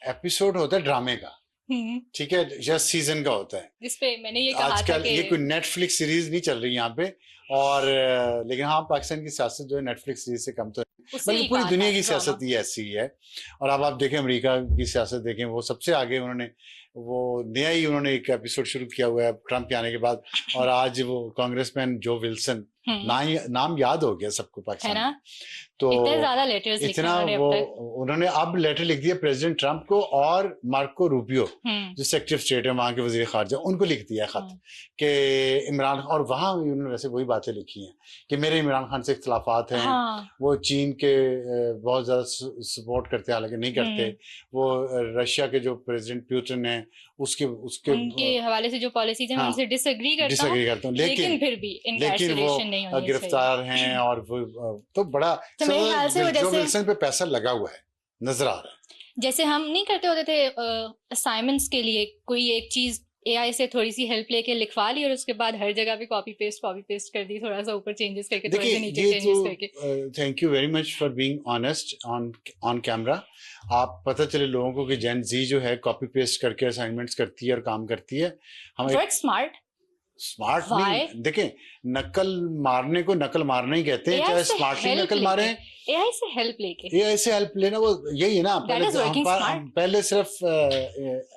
Episode होता है ड्रामे का, ठीक है, जस्ट सीजन का होता है, जिसपे मैंने ये कहा था आजकल कि ये कोई नेटफ्लिक्स सीरीज नहीं चल रही यहाँ पे। और लेकिन हाँ, पाकिस्तान की सियासत जो है नेटफ्लिक्स सीरीज से कम तो है, बल्कि पूरी दुनिया की सियासत ही ऐसी है। और अब आप देखें अमेरिका की सियासत देखें, वो सबसे आगे उन्होंने वो नया ही उन्होंने एक एपिसोड शुरू किया हुआ है ट्रम्प के आने के बाद। और आज वो कांग्रेसमैन जो विल्सन, नाम याद हो गया सबको पाकिस्तान में, तो इतने ज्यादा लेटर्स लिखे उन्होंने वो उन्होंने अब लेटर लिख दिया प्रेसिडेंट ट्रम्प को और मार्को रूबियो जो सेक्रेटरी ऑफ स्टेट है वहां के वजीर खारजा, उनको लिख दिया खत कि इमरान, और वहां उन्होंने वैसे वही बातें लिखी हैं कि मेरे इमरान खान से इख्तलाफात हैं, वो चीन के बहुत ज्यादा सपोर्ट करते हैं, हालांकि नहीं करते, वो रशिया के जो प्रेसिडेंट पुतिन है उसके उनके हवाले से जो पॉलिसीज हैं उनसे डिसएग्री करता हूं, लेकिन फिर भी इनकार्सरेशन नहीं होनी चाहिए, गिरफ्तार हैं। और वो तो बड़ा मेरे ख्याल से जो विल्सन पे पैसा लगा हुआ है नजर आ रहा है। जैसे हम नहीं करते होते थे असाइनमेंट्स के लिए कोई एक चीज एआई से थोड़ी सी हेल्प लेके लिखवा ली और उसके बाद हर जगह पे कॉपी पेस्ट कर दी, थोड़ा सा ऊपर चेंजेस करके, थोड़ा सा नीचे चेंजेस करके। Thank you very much for being honest on camera. आप पता चले लोगों को कि जेन जी जो है कॉपी पेस्ट करके असाइनमेंट्स करती है और काम करती है। हम स्मार्ट नहीं, देखें, नकल मारने को नकल मारना ही कहते हैं, चाहे स्मार्टली नकल मारे, एआई से हेल्प लेना, वो यही है ना। पहले सिर्फ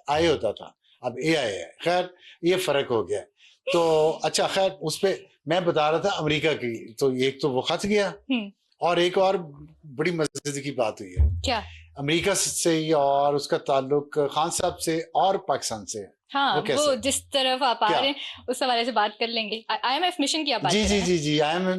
आई होता था, अब एआई है। खैर ये फर्क हो गया। तो अच्छा, खैर उस पे मैं बता रहा था अमेरिका की, तो एक तो वो खच गया और एक और बड़ी मजे की बात हुई है। क्या? अमेरिका से और उसका ताल्लुक खान साहब से और पाकिस्तान से। हाँ, वो जिस तरफ आप आ रहे हैं उस हवाले से बात कर लेंगे। आईएमएफ मिशन की आप बात कर रहे हैं। जी, आईएमएफ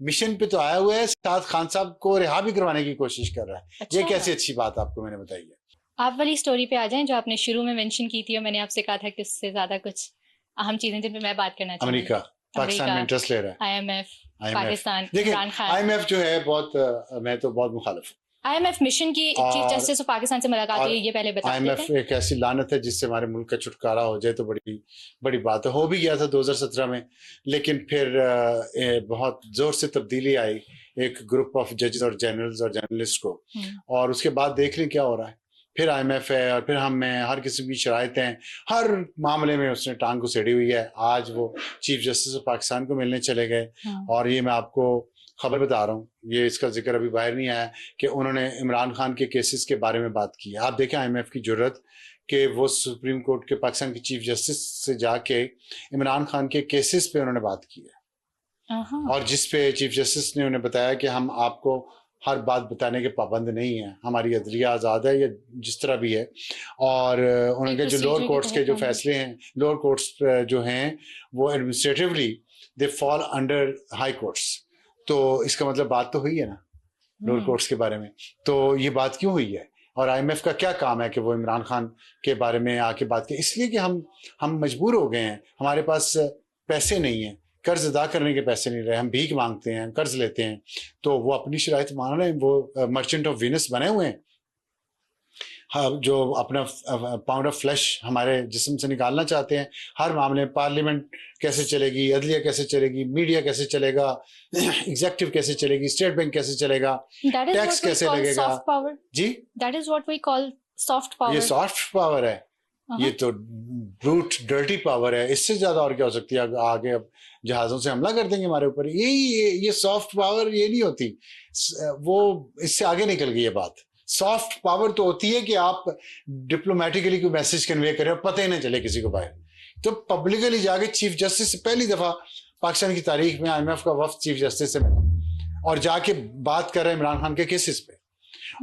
मिशन पे तो आया हुआ है, साथ खान साहब को रिहा भी करवाने की कोशिश कर रहा है। अच्छा, ये कैसी अच्छी बात आपको मैंने बताई है। आप वाली स्टोरी पे आ जाएं जो आपने शुरू में मेंशन की थी और मैंने आपसे कहा था कि उससे ज्यादा कुछ अहम चीजें जिन पे मैं बात करना चाहूंगी। अमेरिका पाकिस्तान में इंटरेस्ट ले रहा है, आईएमएफ पाकिस्तान, इमरान खान। आईएमएफ जो है बहुत, मैं तो बहुत मुखालिफ हूँ। आईएमएफ मिशन की चीफ जस्टिस ऑफ पाकिस्तान से मुलाकात हुई, ये पहले बता देते हैं। आईएमएफ एक ऐसी लानत है जिससे हमारे मुल्क का छुटकारा हो जाए तो बड़ी बात है। हो भी गया था 2017 में, लेकिन फिर बहुत जोर से तब्दीली आई एक ग्रुप ऑफ जजेस और जनरल्स और जर्नलिस्ट को, और उसके बाद देख लें क्या हो रहा है। फिर आईएमएफ है और फिर हम हर किस्म की शराइतें हैं, हर मामले में उसने टांग को सेड़ी हुई है। आज वो चीफ जस्टिस ऑफ पाकिस्तान को मिलने चले गए, और ये मैं आपको खबर बता रहा हूँ, ये इसका जिक्र अभी बाहर नहीं आया कि उन्होंने इमरान खान के केसेस के बारे में बात की है। आप देखें आईएमएफ की जरूरत कि वो सुप्रीम कोर्ट के पाकिस्तान के चीफ जस्टिस से जाके इमरान खान के केसेस पे उन्होंने बात की है, और जिस पे चीफ जस्टिस ने उन्हें बताया कि हम आपको हर बात बताने के पाबंद नहीं है, हमारी अदलिया आज़ाद है, या जिस तरह भी है। और उन्होंने जो लोअर कोर्ट्स के जो फैसले हैं, लोअर कोर्ट्स जो हैं वो administratively they fall under high courts. तो इसका मतलब बात तो हुई है ना लोअर कोर्ट्स के बारे में। तो ये बात क्यों हुई है, और आईएमएफ का क्या काम है कि वो इमरान खान के बारे में आके बात की? इसलिए कि हम मजबूर हो गए हैं, हमारे पास पैसे नहीं है, कर्ज अदा करने के पैसे नहीं रहे, हम भीख मांगते हैं, कर्ज लेते हैं। तो वो अपनी शराइत मान रहे हैं, वो मर्चेंट ऑफ वीनस बने हुए हैं। हाँ, जो अपना पाउंड ऑफ फ्लैश हमारे जिस्म से निकालना चाहते हैं। हर मामले में पार्लियामेंट कैसे चलेगी, अदलिया कैसे चलेगी, मीडिया कैसे चलेगा, एग्जीक्यूटिव कैसे चलेगी, स्टेट बैंक कैसे चलेगा, टैक्स कैसे लगेगा। जी, that is what we call soft power. ये सॉफ्ट पावर है, ये तो ब्रूट डर्टी पावर है। इससे ज्यादा और क्या हो सकती है? आगे अब जहाजों से हमला कर देंगे हमारे ऊपर। ये सॉफ्ट पावर ये नहीं होती, वो इससे आगे निकल गई ये बात। सॉफ्ट पावर तो होती है कि आप डिप्लोमेटिकली कोई मैसेज कन्वे करें और पता ही ना चले किसी को बाहर। तो पब्लिकली जाके चीफ जस्टिस से पहली दफा पाकिस्तान की तारीख में आईएमएफ का वफ्द चीफ जस्टिस से मिला और जाके बात कर रहे हैं इमरान खान के केसेस पे।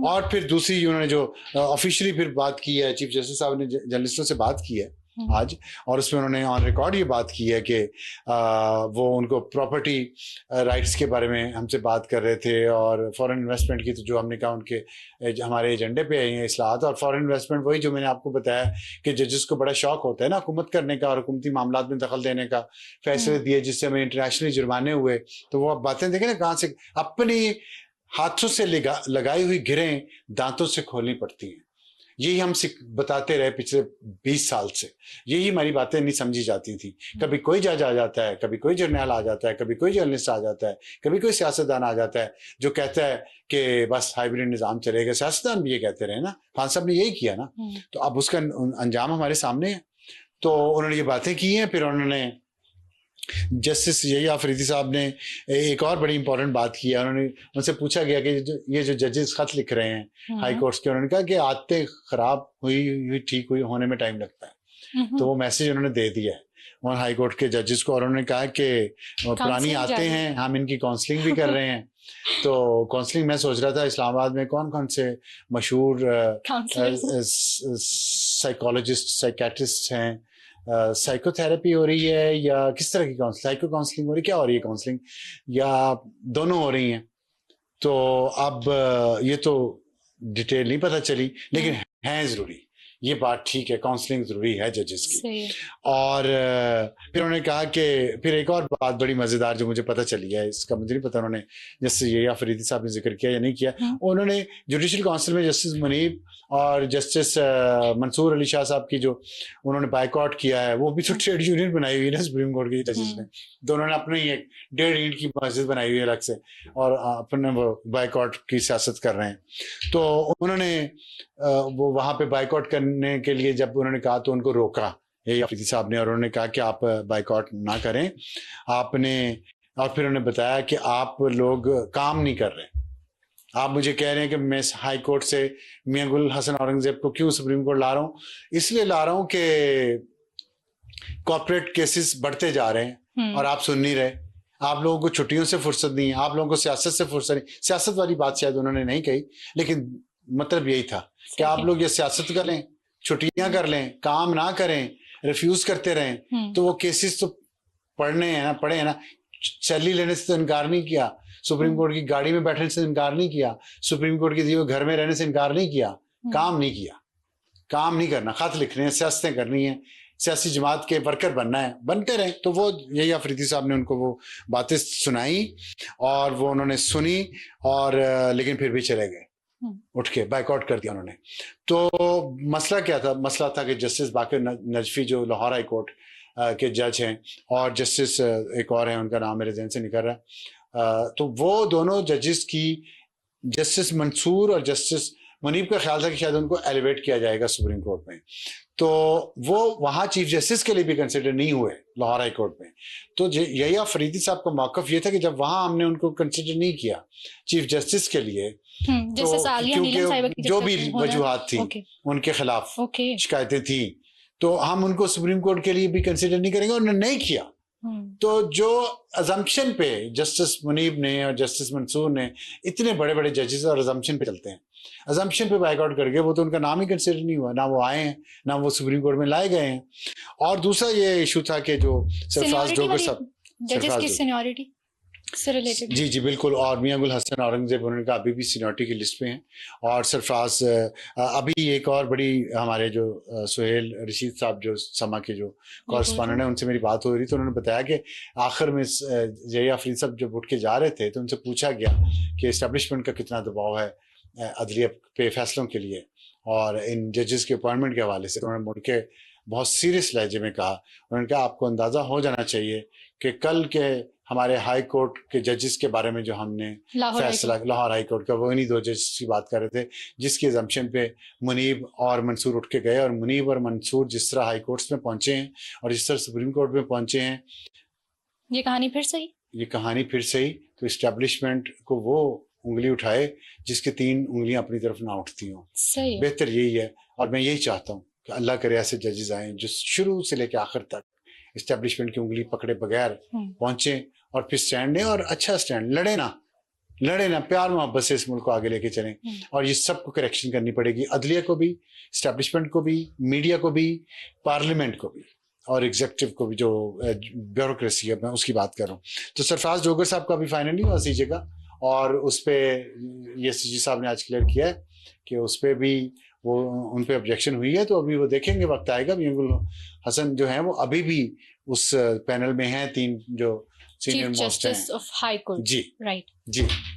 और फिर दूसरी उन्होंने जो ऑफिशियली फिर बात की है, चीफ जस्टिस साहब ने जर्नलिस्टों से बात की है आज, और उसमें उन्होंने ऑन रिकॉर्ड ये बात की है कि वो उनको प्रॉपर्टी राइट्स के बारे में हमसे बात कर रहे थे, और फॉरेन इन्वेस्टमेंट की, तो जो हमने कहा उनके हमारे एजेंडे पे आई हैं इस्लाहात। और फॉरेन इन्वेस्टमेंट वही जो मैंने आपको बताया कि जजेस को बड़ा शौक होता है ना हुकूमत करने का और हुकूमती मामला में दखल देने का, फैसले दिए जिससे हमें इंटरनेशनली जुर्माने हुए। तो वो बातें देखें ना कहाँ से अपनी हाथों से लगाई हुई गिरें दांतों से खोलनी पड़ती हैं। यही हम बताते रहे पिछले 20 साल से, यही हमारी बातें नहीं समझी जाती थी। कभी कोई जज आ जाता है, कभी कोई जर्नल आ जाता है, कभी कोई जर्नलिस्ट आ जाता है, कभी कोई सियासतदान आ जाता है जो कहता है कि बस हाइब्रिड निज़ाम चलेगा। सियासतदान भी ये कहते रहे ना, खान साहब ने यही किया ना, तो अब उसका अंजाम हमारे सामने है। तो उन्होंने ये बातें की हैं। फिर उन्होंने जस्टिस यही अफरीदी साहब ने एक और बड़ी इंपॉर्टेंट बात की है। उन्होंने उनसे पूछा गया कि ये जो जजेस खत लिख रहे हैं हाई कोर्ट्स के, उन्होंने कहा कि आदतें खराब हुई ठीक हुई होने में टाइम लगता है। तो वो मैसेज उन्होंने दे दिया है और हाई कोर्ट के जजेस को, और उन्होंने कहा कि पुरानी आते हैं, हम इनकी काउंसलिंग भी कर रहे हैं। तो काउंसलिंग मैं सोच रहा था इस्लामाबाद में कौन कौन से मशहूर साइकोलॉजिस्ट साइकेट्रिस्ट हैं, साइकोथेरेपी हो रही है या किस तरह की साइको काउंसलिंग हो रही है, क्या हो रही है काउंसलिंग, या दोनों हो रही हैं। तो अब ये तो डिटेल नहीं पता चली, लेकिन है जरूरी, ये बात ठीक है, काउंसलिंग जरूरी है जजेस की। और फिर उन्होंने कहा कि फिर एक और बात बड़ी मजेदार जो मुझे पता चली है, इसका मुझे नहीं पता उन्होंने जैसे ये अफरीदी साहब ने जिक्र किया या नहीं किया, उन्होंने जुडिशल काउंसिल में जस्टिस मुनीब और जस्टिस मंसूर अली शाह साहब की जो उन्होंने बाइकआउट किया है, वो भी तो ट्रेड यूनियन बनाई हुई है ना सुप्रीम कोर्ट के जजेस ने। दोनों ने अपने ही एक 1.5 ईंट की मस्जिद बनाई हुई है अलग से और अपने बाइकआउट की सियासत कर रहे हैं। तो उन्होंने वो वहां पे बाइकआउट करने के लिए जब उन्होंने कहा तो उनको रोका यही अफरीदी साहब ने, और उन्होंने कहा कि आप बाइकआउट ना करें आपने। और फिर उन्होंने बताया कि आप लोग काम नहीं कर रहे, आप मुझे कह रहे हैं कि मैं हाई कोर्ट से मियां गुल हसन औरंगजेब को क्यों सुप्रीम कोर्ट ला रहा हूँ, इसलिए ला रहा हूँ कि कॉर्पोरेट केसेस बढ़ते जा रहे हैं और आप सुन नहीं रहे, आप लोगों को छुट्टियों से फुर्सत नहीं है, आप लोगों को सियासत से फुर्सत नहीं। सियासत वाली बात शायद उन्होंने नहीं कही, लेकिन मतलब यही था कि आप लोग ये सियासत कर लें, छुट्टियां कर लें, काम ना करें, रिफ्यूज करते रहें, तो वो केसेस तो पढ़े हैं ना। सैलरी लेने से तो इनकार नहीं किया, सुप्रीम कोर्ट की गाड़ी में बैठने से इनकार नहीं किया, सुप्रीम कोर्ट के दिए हुए घर में रहने से इनकार नहीं किया, काम नहीं किया। काम नहीं करना, खत लिखने हैं, सियासतें करनी है, सियासी जमात के वर्कर बनना है, बनते रहे। तो वो यही अफरीदी साहब ने उनको वो बातें सुनाई और वो उन्होंने सुनी और लेकिन फिर भी चले गए, उठ के बाइकआउट कर दिया उन्होंने। तो मसला क्या था? मसला था कि जस्टिस बाकर नजफी जो लाहौर हाई कोर्ट के जज हैं और जस्टिस एक और है, उनका नाम मेरे ज़हन से निकल रहा है, तो वो दोनों जजेस की, जस्टिस मंसूर और जस्टिस मुनीब का ख्याल था कि शायद उनको एलिवेट किया जाएगा सुप्रीम कोर्ट में, तो वो वहाँ चीफ जस्टिस के लिए भी कंसिडर नहीं हुए लाहौर हाई कोर्ट में। तो यही अफरीदी साहब का मौक़िफ़ ये था कि जब वहाँ हमने उनको कंसिडर नहीं किया चीफ जस्टिस के लिए, तो क्योंकि जो भी वजूहात थी उनके खिलाफ शिकायतें थी, तो हम उनको सुप्रीम कोर्ट के लिए भी कंसिडर नहीं करेंगे, उन्होंने नहीं किया। तो जो अजम्पशन पे जस्टिस मुनीब ने और जस्टिस मंसूर ने, इतने बड़े बड़े जजेस और अजम्पशन पे चलते हैं, अजम्पशन पे बाइकआउट करके वो तो उनका नाम ही कंसिडर नहीं हुआ, ना वो आए हैं ना वो सुप्रीम कोर्ट में लाए गए हैं। और दूसरा ये इशू था कि जो सरफराज जोगर साहब जजेस की सीनियरिटी से रिलेटेड, जी बिल्कुल, और मियां गुल हसन औरंगजेब उन्होंने कहा अभी भी सीनियरिटी की लिस्ट पे हैं, और सरफराज अभी एक और बड़ी हमारे जो सुहेल रशीद साहब जो समा के जो कॉरेस्पॉन्डेंट हैं, उनसे मेरी बात हो रही तो उन्होंने बताया कि आखिर में जय अफरीदी साहब जब उठ के जा रहे थे तो उनसे पूछा गया कि इस्टेब्लिशमेंट का कितना दबाव है अदलिया पे फैसलों के लिए और इन जजेस के अपॉइंटमेंट के हवाले से। उन्होंने मुड़ के बहुत सीरियस लहजे में कहा, उन्होंने कहा आपको अंदाज़ा हो जाना चाहिए कि कल के हमारे हाई कोर्ट के जजेस के बारे में जो हमने फैसला लाहौर हाई कोर्ट का, वो इन्हीं 2 जजेस की बात कर रहे थे जिसकी एजम्पशन पे मुनीब और मंसूर उठ के गए, और मुनीब और मंसूर जिस तरह हाई कोर्ट्स में पहुंचे हैं और जिस तरह सुप्रीम कोर्ट में पहुंचे हैं, ये कहानी फिर सही। तो इस्टेब्लिशमेंट को वो उंगली उठाए जिसके 3 उंगलियां अपनी तरफ ना उठती हों। बेहतर यही है, और मैं यही चाहता हूँ कि अल्लाह करे ऐसे जजेस आए जो शुरू से लेकर आखिर तक इस्टेब्लिशमेंट की उंगली पकड़े बगैर पहुंचे और फिर स्टैंड लें, और अच्छा स्टैंड, लड़े ना, प्यार मोहब्बत से इस मुल्क को आगे लेके चलें। और ये सबको करेक्शन करनी पड़ेगी, अदलिया को भी, इस्टेब्लिशमेंट को भी, मीडिया को भी, पार्लियामेंट को भी, और एग्जीक्यूटिव को भी, जो ब्यूरोक्रेसी है मैं उसकी बात कर रहा हूँ। तो सरफराज जोगर साहब का भी फाइनली हुआ सीजे का, और उस पर ये सीजी साहब ने आज क्लियर किया है कि उस पर भी वो उन पे ऑब्जेक्शन हुई है। तो अभी वो देखेंगे, वक्त आएगा। मियां गुल हसन जो हैं वो अभी भी उस पैनल में हैं, 3 जो सीनियर मोस्ट हैं। Chief justice of high court, जी राइट जी।